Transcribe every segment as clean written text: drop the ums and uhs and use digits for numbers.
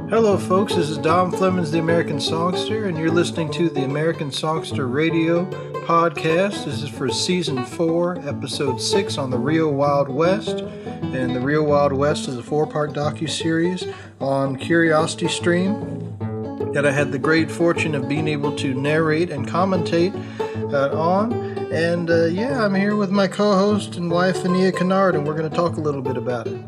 Hello, folks. This is Dom Flemons, the American Songster, and you're listening to the American Songster Radio podcast. This is for Season 4, Episode 6 on the Real Wild West. And the Real Wild West is a 4-part docuseries on Curiosity Stream that I had the great fortune of being able to narrate and commentate on. And I'm here with my co-host and wife, Vania Kinard, and we're going to talk a little bit about it.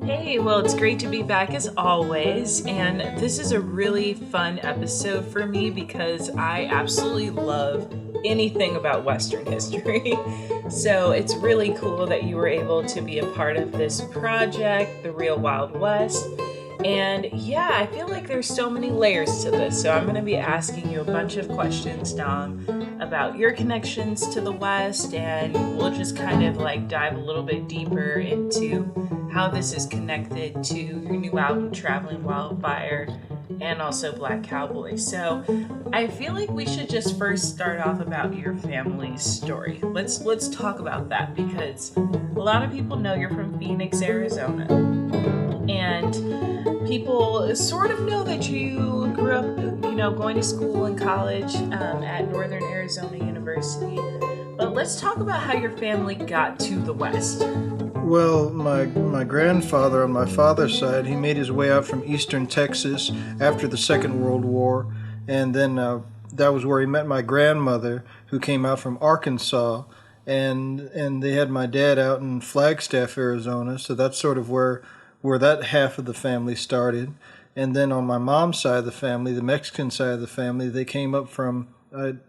Hey, well, it's great to be back as always, and this is a really fun episode for me because I absolutely love anything about Western history. So it's really cool that you were able to be a part of this project, The Real Wild West. And yeah, I feel like there's so many layers to this, so I'm going to be asking you a bunch of questions, Dom, about your connections to the West, and we'll just kind of like dive a little bit deeper into how this is connected to your new album, Traveling Wildfire, and also Black Cowboy. So I feel like we should just first start off about your family's story. Let's talk about that, because a lot of people know you're from Phoenix, Arizona, and people sort of know that you grew up, going to school and college at Northern Arizona University. But let's talk about how your family got to the West. Well, my grandfather on my father's side, he made his way out from eastern Texas after the Second World War, and then that was where he met my grandmother, who came out from Arkansas, and they had my dad out in Flagstaff, Arizona, so that's sort of where that half of the family started. And then on my mom's side of the family, the Mexican side of the family, they came up from,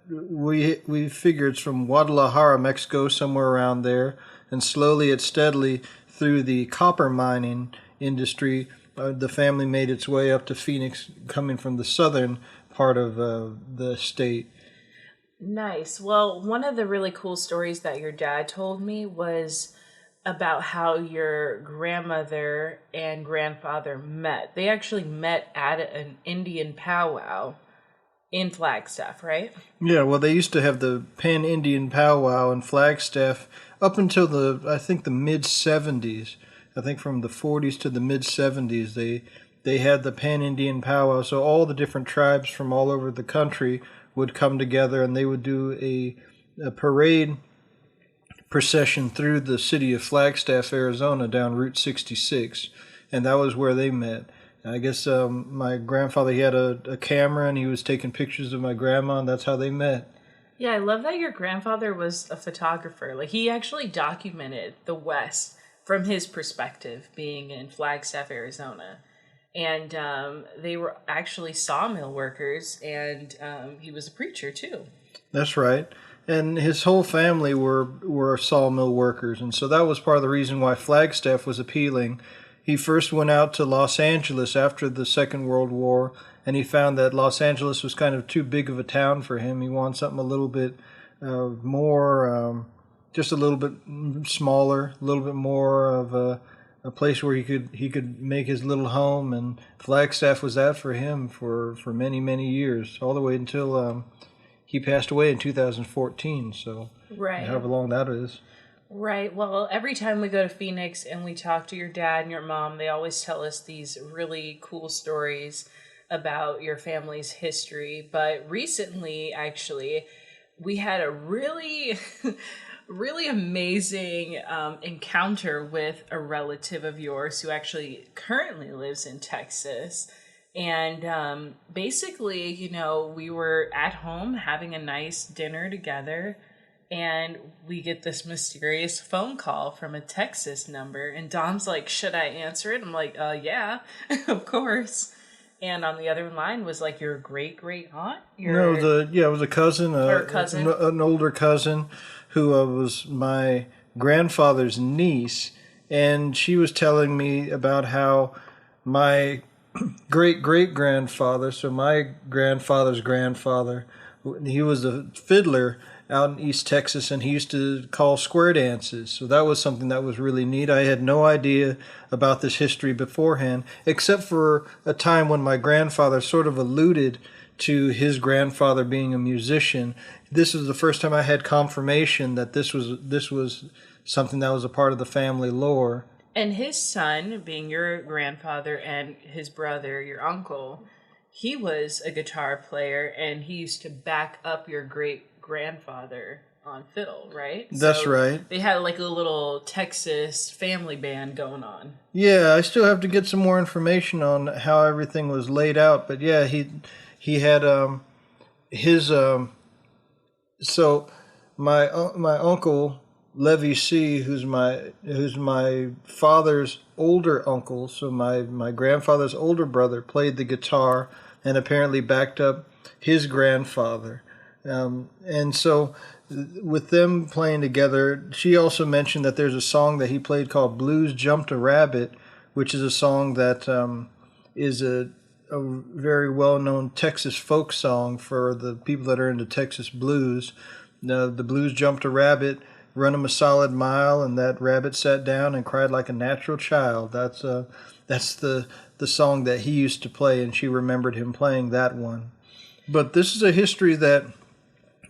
we figure it's from Guadalajara, Mexico, somewhere around there. And slowly and steadily through the copper mining industry, the family made its way up to Phoenix, coming from the southern part of the state. Nice. Well, one of the really cool stories that your dad told me was about how your grandmother and grandfather met. They actually met at an Indian powwow in Flagstaff, right? Yeah, well, they used to have the Pan-Indian powwow in Flagstaff up until the mid-70s. I think from the 40s to the mid-70s, they had the Pan-Indian powwow. So all the different tribes from all over the country would come together, and they would do a parade procession through the city of Flagstaff, Arizona, down Route 66, and that was where they met. I guess my grandfather, he had a camera, and he was taking pictures of my grandma, and that's how they met. Yeah, I love that your grandfather was a photographer. Like, he actually documented the West from his perspective, being in Flagstaff, Arizona. And they were actually sawmill workers, and he was a preacher, too. That's right. And his whole family were sawmill workers, and so that was part of the reason why Flagstaff was appealing. He first went out to Los Angeles after the Second World War, and he found that Los Angeles was kind of too big of a town for him. He wanted something a little bit more, just a little bit smaller, a little bit more of a place where he could make his little home, and Flagstaff was that for him for many, many years, all the way until he passed away in 2014, so right. However long that is. Right. Well, every time we go to Phoenix and we talk to your dad and your mom, they always tell us these really cool stories about your family's history. But recently, actually, we had a really, really amazing encounter with a relative of yours who actually currently lives in Texas. And basically, we were at home having a nice dinner together, and we get this mysterious phone call from a Texas number. And Dom's like, should I answer it? I'm like, yeah, of course. And on the other line was like your great-great-aunt? It was a cousin. An older cousin who was my grandfather's niece. And she was telling me about how my great-great-grandfather, so my grandfather's grandfather, he was a fiddler out in East Texas, and he used to call square dances. So that was something that was really neat. I had no idea about this history beforehand, except for a time when my grandfather sort of alluded to his grandfather being a musician. This was the first time I had confirmation that this was something that was a part of the family lore. And his son, being your grandfather, and his brother, your uncle, he was a guitar player, and he used to back up your great grandfather on fiddle, right? That's So right. they had like a little Texas family band going on. Yeah, I still have to get some more information on how everything was laid out, but yeah, he had his so my uncle Levy C, who's my father's older uncle, so my grandfather's older brother played the guitar and apparently backed up his grandfather, and so with them playing together, she also mentioned that there's a song that he played called "Blues Jumped a Rabbit," which is a song that is a very well-known Texas folk song for the people that are into Texas blues. The blues jumped a rabbit, run him a solid mile, and that rabbit sat down and cried like a natural child. That's the song that he used to play, and she remembered him playing that one. But this is a history that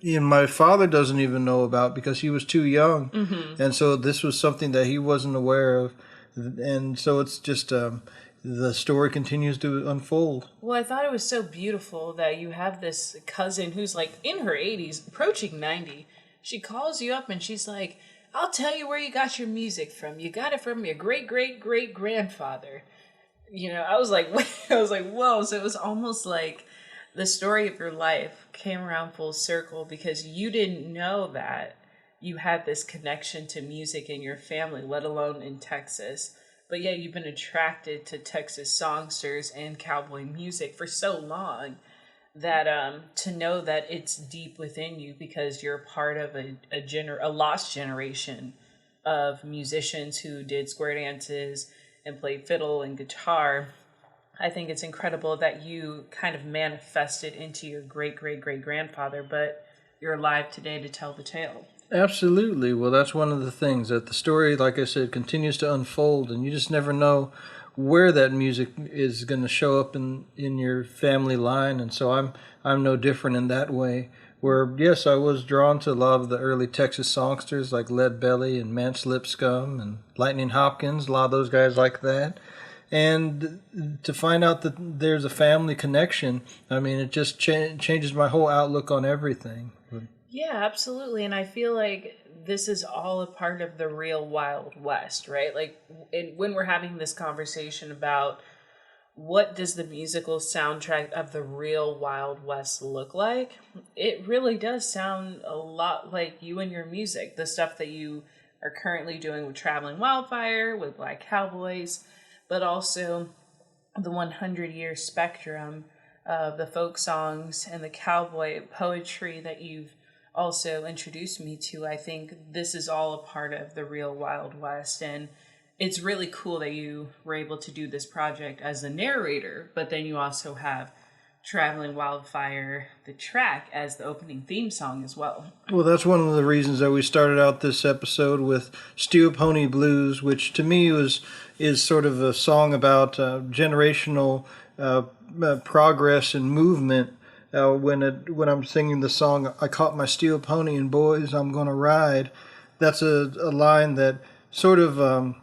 my father doesn't even know about because he was too young, and so this was something that he wasn't aware of, and so it's just the story continues to unfold. Well, I thought it was so beautiful that you have this cousin who's like in her 80s, approaching 90. She calls you up and she's like, I'll tell you where you got your music from. You got it from your great great great grandfather. I was like, I was like, whoa. So it was almost like the story of your life came around full circle because you didn't know that you had this connection to music in your family, let alone in Texas. But yeah, you've been attracted to Texas songsters and cowboy music for so long that to know that it's deep within you because you're part of a lost generation of musicians who did square dances and played fiddle and guitar. I think it's incredible that you kind of manifested into your great great great grandfather, but you're alive today to tell the tale. Absolutely. Well, that's one of the things that the story, like I said, continues to unfold, and you just never know where that music is going to show up in your family line, and so I'm no different in that way. Where yes, I was drawn to a lot of the early Texas songsters like Lead Belly and Mance Lipscomb and Lightning Hopkins, a lot of those guys like that. And to find out that there's a family connection, I mean, it just changes my whole outlook on everything. Yeah, absolutely. And I feel like this is all a part of the real Wild West, right? Like when we're having this conversation about what does the musical soundtrack of the real Wild West look like, it really does sound a lot like you and your music, the stuff that you are currently doing with Traveling Wildfire, with Black Cowboys, but also the 100-year spectrum of the folk songs and the cowboy poetry that you've also introduced me to. I think this is all a part of the real Wild West, and it's really cool that you were able to do this project as the narrator, but then you also have Traveling Wildfire, the track, as the opening theme song as well. Well, that's one of the reasons that we started out this episode with Steel Pony Blues, which to me is sort of a song about generational progress and movement. When I'm singing the song, I caught my steel pony and boys, I'm gonna ride. That's a line that sort of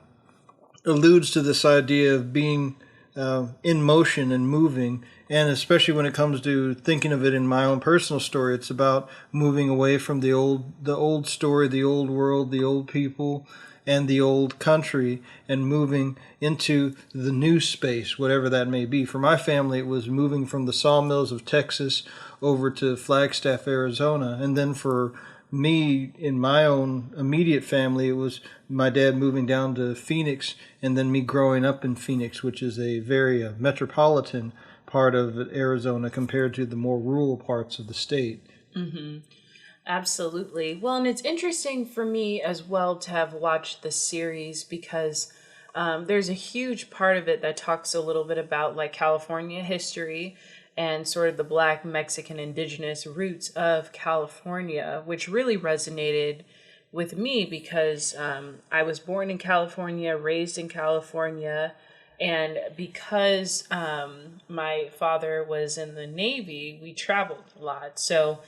alludes to this idea of being in motion and moving, and especially when it comes to thinking of it in my own personal story, it's about moving away from the old story, the old world, the old people, and the old country, and moving into the new space, whatever that may be. For my family, it was moving from the sawmills of Texas over to Flagstaff, Arizona. And then for me, in my own immediate family, it was my dad moving down to Phoenix, and then me growing up in Phoenix, which is a very metropolitan part of Arizona compared to the more rural parts of the state. Mm-hmm. Absolutely. Well, and it's interesting for me as well to have watched the series because there's a huge part of it that talks a little bit about like California history and sort of the Black, Mexican, indigenous roots of California, which really resonated with me because I was born in California, raised in California, and because my father was in the Navy, we traveled a lot. So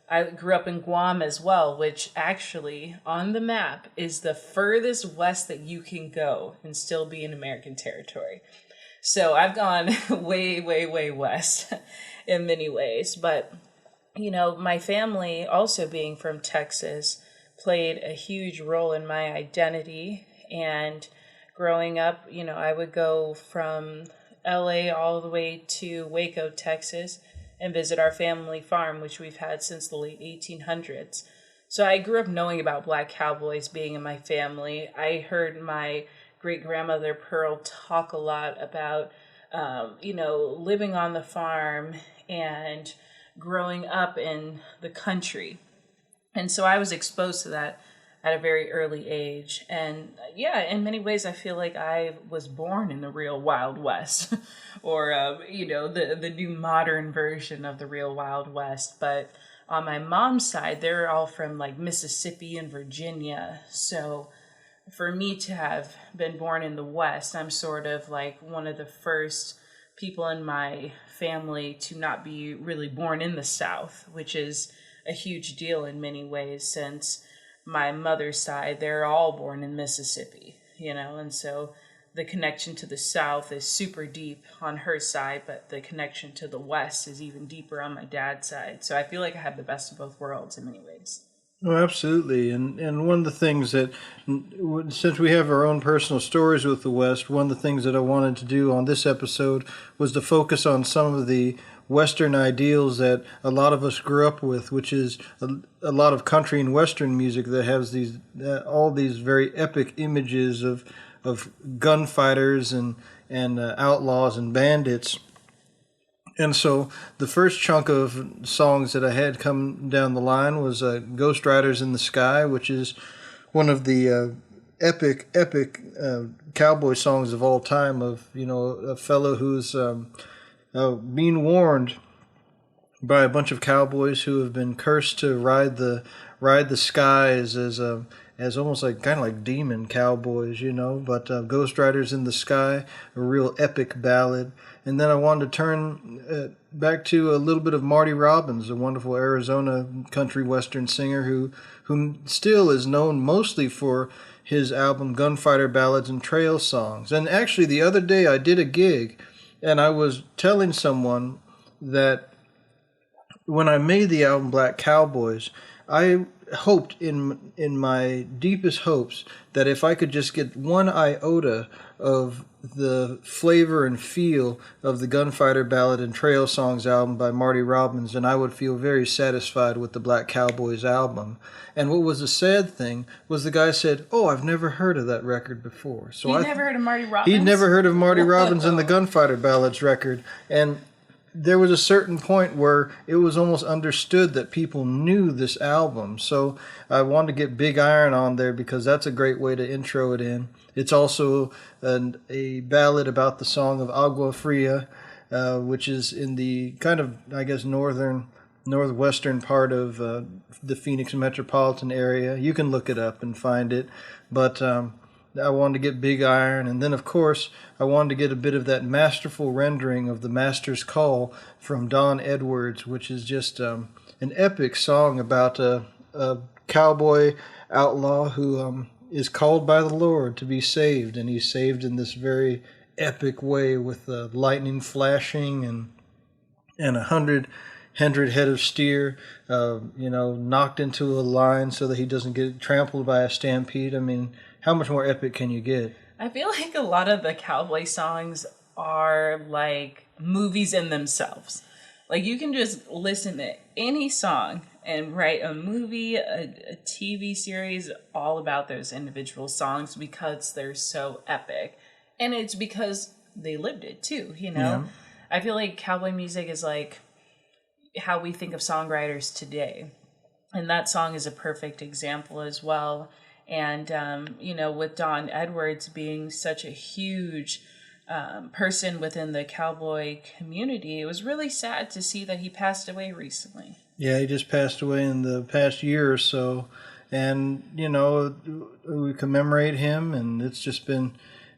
I grew up in Guam as well, which actually on the map is the furthest west that you can go and still be in American territory. So I've gone way, way, way west in many ways. But, you know, my family also being from Texas played a huge role in my identity. And growing up, you know, I would go from LA all the way to Waco, Texas, and visit our family farm, which we've had since the late 1800s. So I grew up knowing about black cowboys being in my family. I heard my great-grandmother Pearl talk a lot about, you know, living on the farm and growing up in the country. And so I was exposed to that at a very early age. And yeah, in many ways, I feel like I was born in the real Wild West or, you know, the new modern version of the real Wild West. But on my mom's side, they're all from like Mississippi and Virginia. So for me to have been born in the West, I'm sort of like one of the first people in my family to not be really born in the South, which is a huge deal in many ways since my mother's side, they're all born in Mississippi, you know, and so the connection to the South is super deep on her side, but the connection to the West is even deeper on my dad's side. So I feel like I have the best of both worlds in many ways. Oh, absolutely. And one of the things that, since we have our own personal stories with the West, one of the things that I wanted to do on this episode was to focus on some of the Western ideals that a lot of us grew up with, which is a lot of country and Western music that has these all these very epic images of gunfighters and outlaws and bandits. And so the first chunk of songs that I had come down the line was Ghost Riders in the Sky, which is one of the epic cowboy songs of all time, of, you know, a fellow who's being warned by a bunch of cowboys who have been cursed to ride the skies as almost like kind of like demon cowboys, you know. But Ghost Riders in the Sky, a real epic ballad. And then I wanted to turn back to a little bit of Marty Robbins, a wonderful Arizona country western singer who still is known mostly for his album Gunfighter Ballads and Trail Songs. And actually the other day I did a gig, and I was telling someone that when I made the album Black Cowboys, I hoped in my deepest hopes that if I could just get one iota of the flavor and feel of the Gunfighter Ballad and Trail Songs album by Marty Robbins, and I would feel very satisfied with the Black Cowboys album. And what was a sad thing was the guy said, "Oh, I've never heard of that record before." So He'd never heard of Marty Robbins? He'd never heard of Marty Robbins and the Gunfighter Ballads record. And there was a certain point where it was almost understood that people knew this album. So I wanted to get Big Iron on there because that's a great way to intro it in. It's also a ballad about the song of Agua Fria, which is in the kind of, I guess, northwestern part of the Phoenix metropolitan area. You can look it up and find it. But I wanted to get Big Iron, and then of course I wanted to get a bit of that masterful rendering of The Master's Call from Don Edwards, which is just an epic song about a cowboy outlaw who is called by the Lord to be saved, and he's saved in this very epic way with lightning flashing and 100 head of steer, knocked into a line so that he doesn't get trampled by a stampede. I mean, how much more epic can you get? I feel like a lot of the cowboy songs are like movies in themselves. Like you can just listen to any song and write a movie, a TV series all about those individual songs because they're so epic. And it's because they lived it too, you know? Yeah. I feel like cowboy music is like how we think of songwriters today. And that song is a perfect example as well. And, with Don Edwards being such a huge person within the cowboy community, it was really sad to see that he passed away recently. Yeah, he just passed away in the past year or so. And, we commemorate him, and it's just been,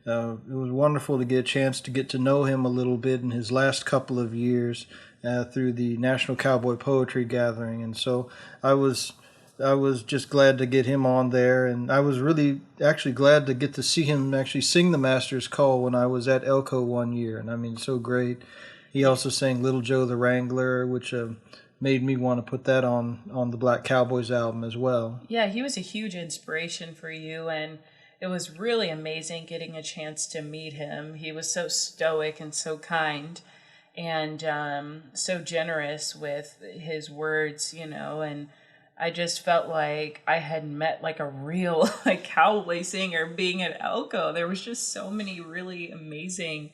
it was wonderful to get a chance to get to know him a little bit in his last couple of years. through the National Cowboy Poetry Gathering, and so I was just glad to get him on there, and I was really actually glad to get to see him actually sing the Master's Call when I was at Elko one year, and I mean, so great. He also sang Little Joe the Wrangler, which made me want to put that on the Black Cowboys album as well. Yeah, he was a huge inspiration for you, and it was really amazing getting a chance to meet him. He was so stoic and so kind, and so generous with his words, and I just felt like I had met like a real cowboy singer being at Elko. There was just so many really amazing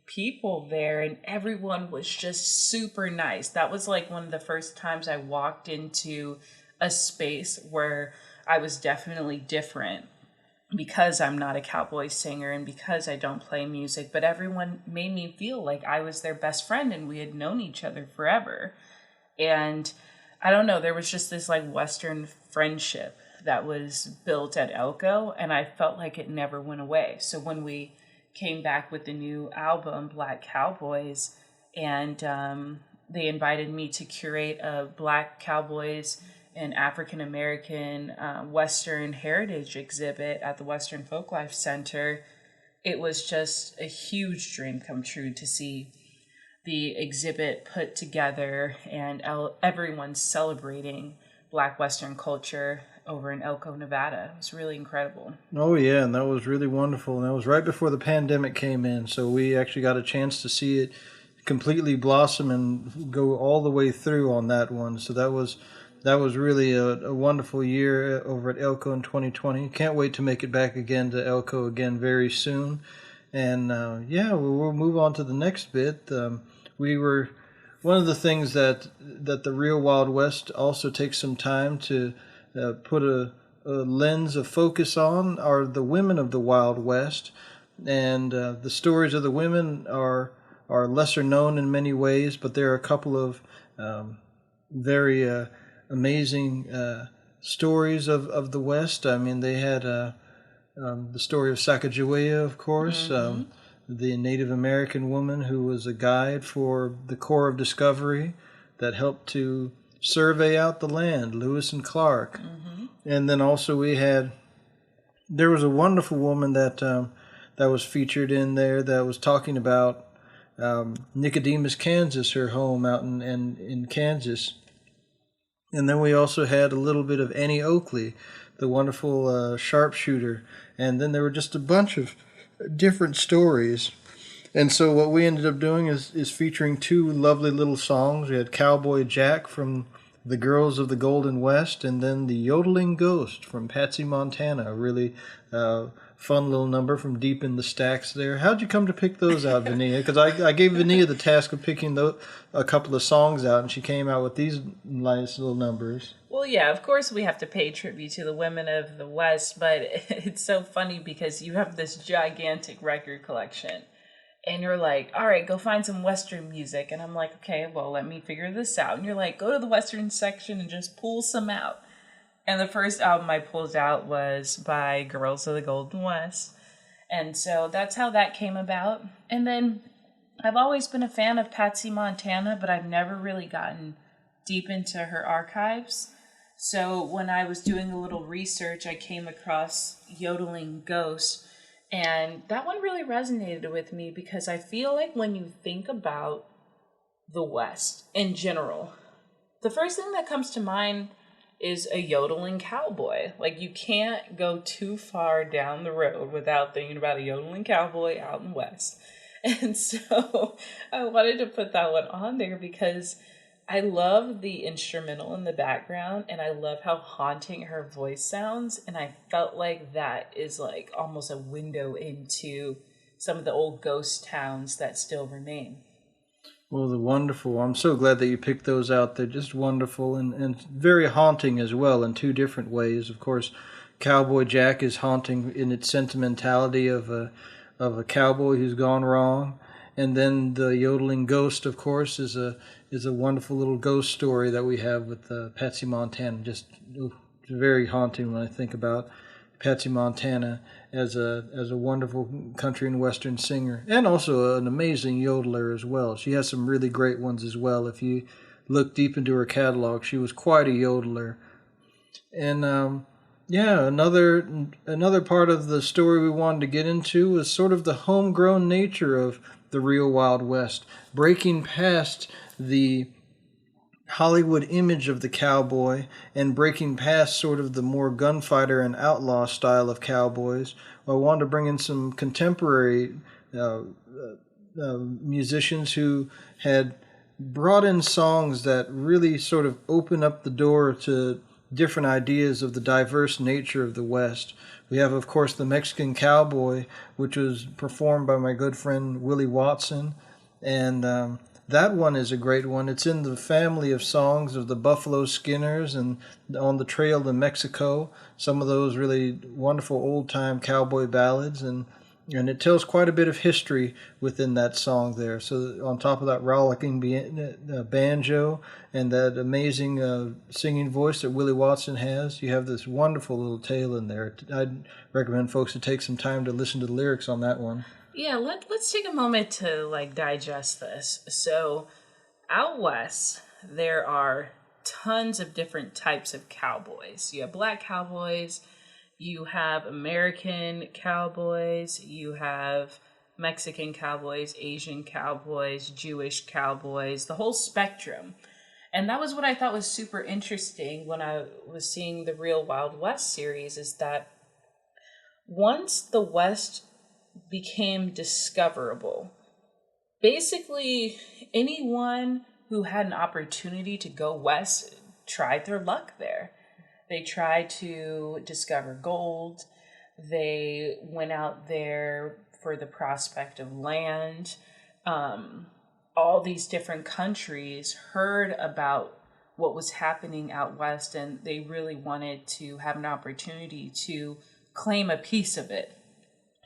people there, and everyone was just super nice. That was like one of the first times I walked into a space where I was definitely different because I'm not a cowboy singer and because I don't play music, but everyone made me feel like I was their best friend and we had known each other forever. And I don't know, there was just this like Western friendship that was built at Elko, and I felt like it never went away. So when we came back with the new album, Black Cowboys, and they invited me to curate a Black Cowboys and African American Western heritage exhibit at the Western Folklife Center, it was just a huge dream come true to see the exhibit put together and everyone celebrating Black Western culture over in Elko, Nevada. It was really incredible. Oh yeah, and that was really wonderful. And that was right before the pandemic came in, so we actually got a chance to see it completely blossom and go all the way through on that one. So that was really a wonderful year over at Elko in 2020. Can't wait to make it back again to Elko again very soon. And we'll move on to the next bit. We were one of the things that the Real Wild West also takes some time to put a lens of focus on are the women of the Wild West, and the stories of the women are lesser known in many ways, but there are a couple of very amazing stories of the West. I mean, they had the story of Sacagawea, of course, the Native American woman who was a guide for the Corps of Discovery that helped to survey out the land, Lewis and Clark. And then also there was a wonderful woman that was featured in there that was talking about Nicodemus, Kansas, her home out in Kansas. And then we also had a little bit of Annie Oakley, the wonderful sharpshooter. And then there were just a bunch of different stories. And so what we ended up doing is featuring two lovely little songs. We had Cowboy Jack from the Girls of the Golden West, and then the Yodeling Ghost from Patsy Montana, a really fun little number from deep in the stacks there. How'd you come to pick those out, Vania? Because I gave Vania the task of picking a couple of songs out, and she came out with these nice little numbers. Well, yeah, of course we have to pay tribute to the women of the West, but it's so funny because you have this gigantic record collection. And you're like, all right, go find some Western music. And I'm like, okay, well, let me figure this out. And you're like, go to the Western section and just pull some out. And the first album I pulled out was by Girls of the Golden West. And so that's how that came about. And then I've always been a fan of Patsy Montana, but I've never really gotten deep into her archives. So when I was doing a little research, I came across Yodeling Ghost. And that one really resonated with me because I feel like when you think about the West in general, the first thing that comes to mind is a yodeling cowboy. Like, you can't go too far down the road without thinking about a yodeling cowboy out in the West. And so I wanted to put that one on there because I love the instrumental in the background, and I love how haunting her voice sounds, and I felt like that is like almost a window into some of the old ghost towns that still remain. Well, they're wonderful. I'm so glad that you picked those out. They're just wonderful and very haunting as well in two different ways. Of course, Cowboy Jack is haunting in its sentimentality of a cowboy who's gone wrong. And then the Yodeling Ghost, of course, is a wonderful little ghost story that we have with Patsy Montana. Just very haunting when I think about Patsy Montana as a wonderful country and western singer, and also an amazing yodeler as well. She has some really great ones as well. If you look deep into her catalog, she was quite a yodeler. And yeah, another part of the story we wanted to get into was sort of the homegrown nature of the real Wild West, breaking past the Hollywood image of the cowboy and breaking past sort of the more gunfighter and outlaw style of cowboys. I wanted to bring in some contemporary musicians who had brought in songs that really sort of open up the door to different ideas of the diverse nature of the West. We have, of course, the Mexican Cowboy, which was performed by my good friend Willie Watson, and that one is a great one. It's in the family of songs of the Buffalo Skinners and On the Trail to Mexico, some of those really wonderful old-time cowboy ballads, and it tells quite a bit of history within that song there. So on top of that rollicking banjo and that amazing singing voice that Willie Watson has, you have this wonderful little tale in there. I'd recommend folks to take some time to listen to the lyrics on that one. Yeah, let's take a moment to digest this. So out west, there are tons of different types of cowboys. You have black cowboys, you have American cowboys, you have Mexican cowboys, Asian cowboys, Jewish cowboys, the whole spectrum. And that was what I thought was super interesting when I was seeing the Real Wild West series, is that once the West became discoverable, basically anyone who had an opportunity to go west tried their luck there. They tried to discover gold. They went out there for the prospect of land. All these different countries heard about what was happening out west, and they really wanted to have an opportunity to claim a piece of it.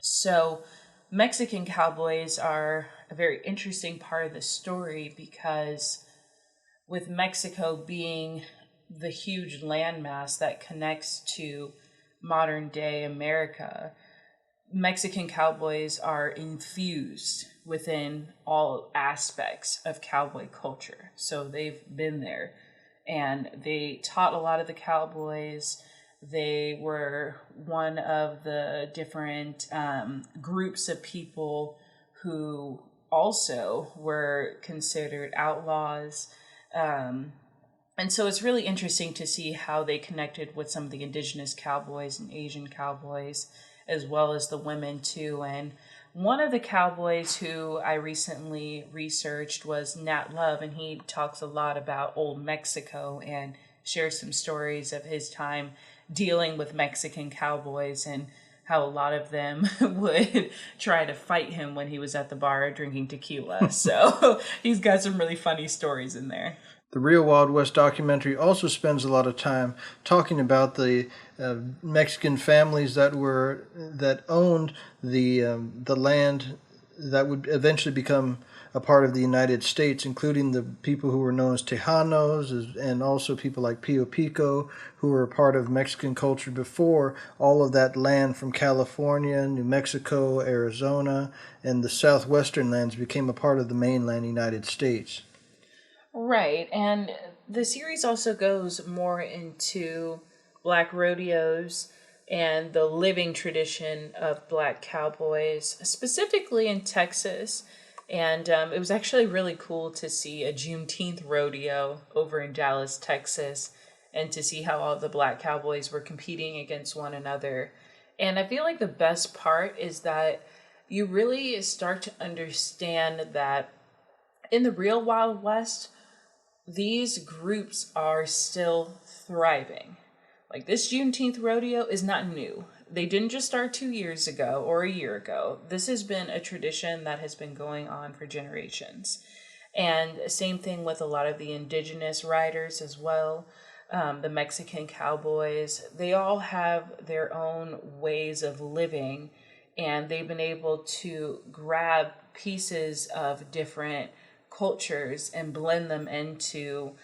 So Mexican cowboys are a very interesting part of the story, because with Mexico being the huge landmass that connects to modern day America, Mexican cowboys are infused within all aspects of cowboy culture. So they've been there, and they taught a lot of the cowboys. They were one of the different groups of people who also were considered outlaws. And so it's really interesting to see how they connected with some of the indigenous cowboys and Asian cowboys, as well as the women too. And one of the cowboys who I recently researched was Nat Love, and he talks a lot about old Mexico and shares some stories of his time dealing with Mexican cowboys and how a lot of them would try to fight him when he was at the bar drinking tequila. So he's got some really funny stories in there. The Real Wild West documentary also spends a lot of time talking about the Mexican families that owned the land that would eventually become a part of the United States, including the people who were known as Tejanos, and also people like Pio Pico, who were a part of Mexican culture before all of that land from California, New Mexico, Arizona, and the southwestern lands became a part of the mainland United States. Right, and the series also goes more into black rodeos and the living tradition of black cowboys, specifically in Texas. And it was actually really cool to see a Juneteenth rodeo over in Dallas, Texas, and to see how all the black cowboys were competing against one another. And I feel like the best part is that you really start to understand that in the real Wild West, these groups are still thriving. Like, this Juneteenth rodeo is not new. They didn't just start 2 years ago or a year ago. This has been a tradition that has been going on for generations. And same thing with a lot of the indigenous riders as well. The Mexican cowboys, they all have their own ways of living, and they've been able to grab pieces of different cultures and blend them into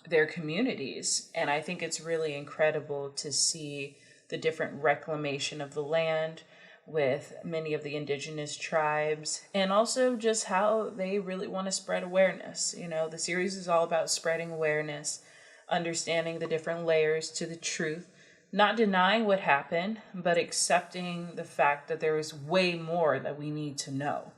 their communities. And I think it's really incredible to see the the different reclamation of the land with many of the indigenous tribes, and also just how they really want to spread awareness. The series is all about spreading awareness, understanding the different layers to the truth, not denying what happened, but accepting the fact that there is way more that we need to know.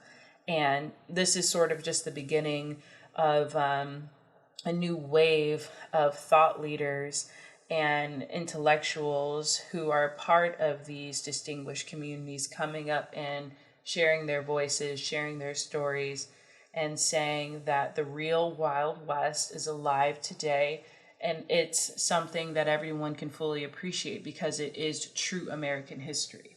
And this is sort of just the beginning of a new wave of thought leaders and intellectuals who are part of these distinguished communities coming up and sharing their voices, sharing their stories, and saying that the real Wild West is alive today. And it's something that everyone can fully appreciate because it is true American history.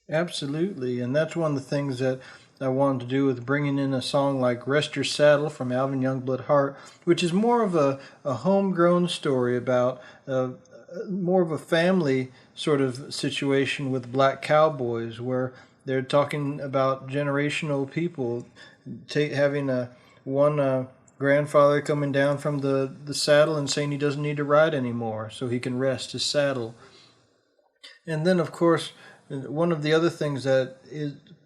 Absolutely. And that's one of the things that I wanted to do with bringing in a song like Rest Your Saddle from Alvin Youngblood Hart, which is more of a homegrown story about more of a family sort of situation with black cowboys, where they're talking about generational people having one grandfather coming down from the saddle and saying he doesn't need to ride anymore so he can rest his saddle. And then, of course, one of the other things that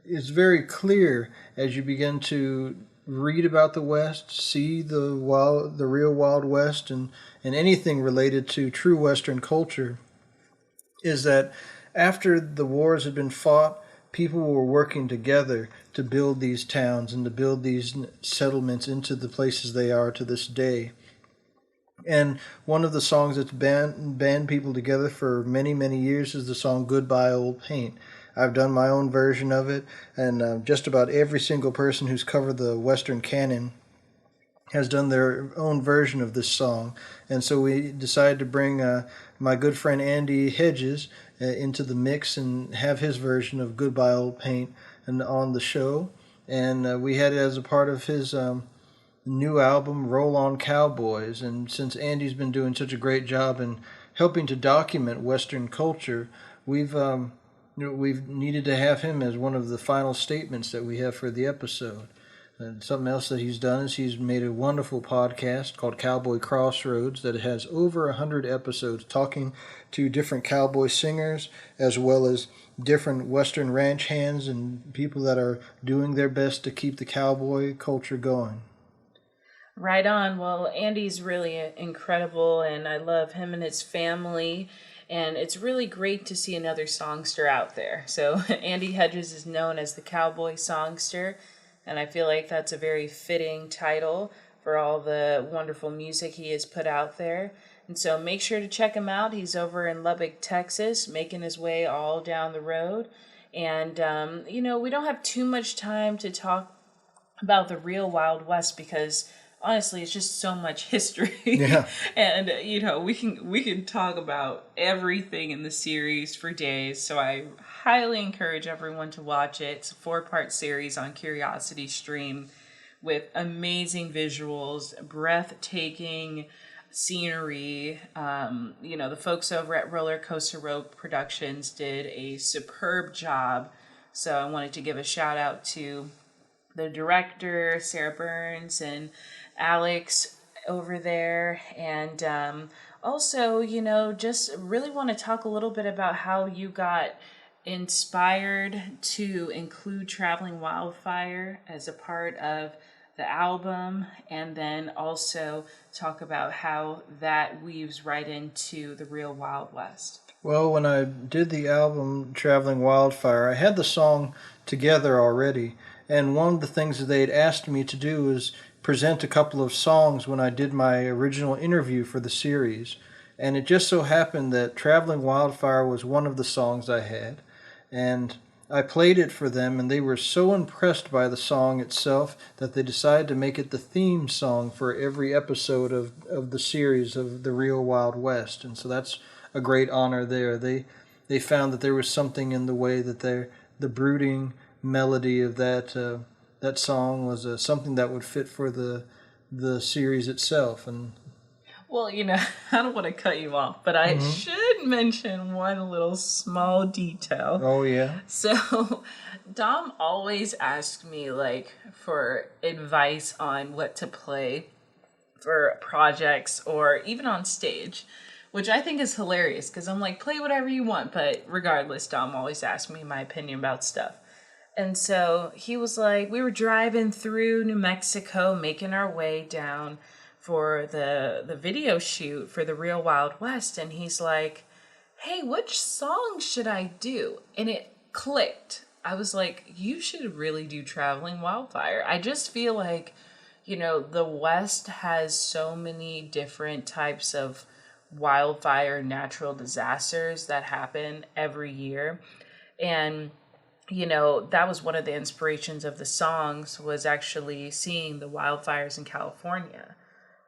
is very clear as you begin to read about the West, see the real Wild West, and anything related to true Western culture, is that after the wars had been fought, people were working together to build these towns and to build these settlements into the places they are to this day. And one of the songs that's band people together for many, many years is the song Goodbye Old Paint. I've done my own version of it, and just about every single person who's covered the Western canon has done their own version of this song. And so we decided to bring my good friend Andy Hedges into the mix and have his version of Goodbye Old Paint on the show. And we had it as a part of his new album, Roll On Cowboys. And since Andy's been doing such a great job in helping to document Western culture, we've needed to have him as one of the final statements that we have for the episode. And something else that he's done is he's made a wonderful podcast called Cowboy Crossroads that has over 100 episodes talking to different cowboy singers as well as different Western ranch hands and people that are doing their best to keep the cowboy culture going. Right on. Well, Andy's really incredible, and I love him and his family. And it's really great to see another songster out there. So Andy Hedges is known as the Cowboy Songster, and I feel like that's a very fitting title for all the wonderful music he has put out there. And so make sure to check him out. He's over in Lubbock, Texas, making his way all down the road. And, we don't have too much time to talk about the real Wild West because honestly, it's just so much history. Yeah. And we can talk about everything in the series for days. So I highly encourage everyone to watch it. It's a 4-part series on Curiosity Stream with amazing visuals, breathtaking scenery. The folks over at Roller Coaster Road Productions did a superb job. So I wanted to give a shout out to the director, Sarah Burns, and Alex over there. And also, just really want to talk a little bit about how you got inspired to include Traveling Wildfire as a part of the album, and then also talk about how that weaves right into the real Wild West. Well, when I did the album Traveling Wildfire, I had the song together already. And one of the things that they had asked me to do is present a couple of songs when I did my original interview for the series. And it just so happened that Traveling Wildfire was one of the songs I had. And I played it for them, and they were so impressed by the song itself that they decided to make it the theme song for every episode of the series of The Real Wild West. And so that's a great honor there. They found that there was something in the way that the brooding melody of that song was something that would fit for the series itself. And well, I don't want to cut you off, but I should mention one little small detail. Oh yeah. So Dom always asks me for advice on what to play for projects or even on stage, which I think is hilarious because I'm like, play whatever you want. But regardless, Dom always asks me my opinion about stuff. And so he was like, we were driving through New Mexico, making our way down for the video shoot for the Real Wild West. And he's like, hey, which song should I do? And it clicked. I was like, you should really do Traveling Wildfire. I just feel like, the West has so many different types of wildfire natural disasters that happen every year. And that was one of the inspirations of the songs, was actually seeing the wildfires in California.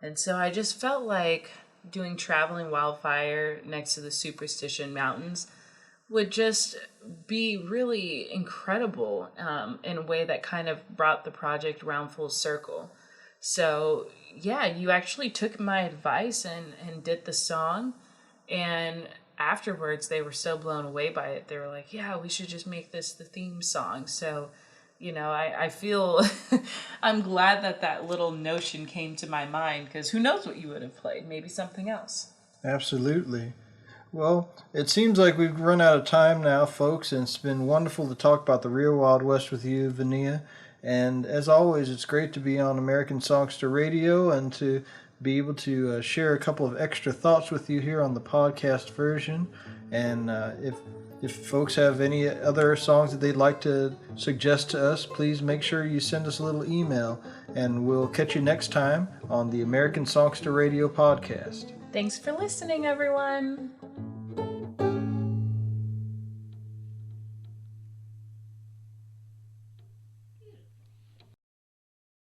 And so I just felt like doing Traveling Wildfire next to the Superstition Mountains would just be really incredible in a way that kind of brought the project around full circle. So yeah, you actually took my advice and did the song, and afterwards they were so blown away by it. They were like, yeah, we should just make this the theme song. So I feel I'm glad that little notion came to my mind, because who knows what you would have played, maybe something else. Absolutely. Well, it seems like we've run out of time now, folks, and it's been wonderful to talk about the Real Wild West with you, Vania. And as always, it's great to be on American Songster Radio and to be able to share a couple of extra thoughts with you here on the podcast version. And if folks have any other songs that they'd like to suggest to us, please make sure you send us a little email, and we'll catch you next time on the American Songster Radio podcast. Thanks for listening, everyone.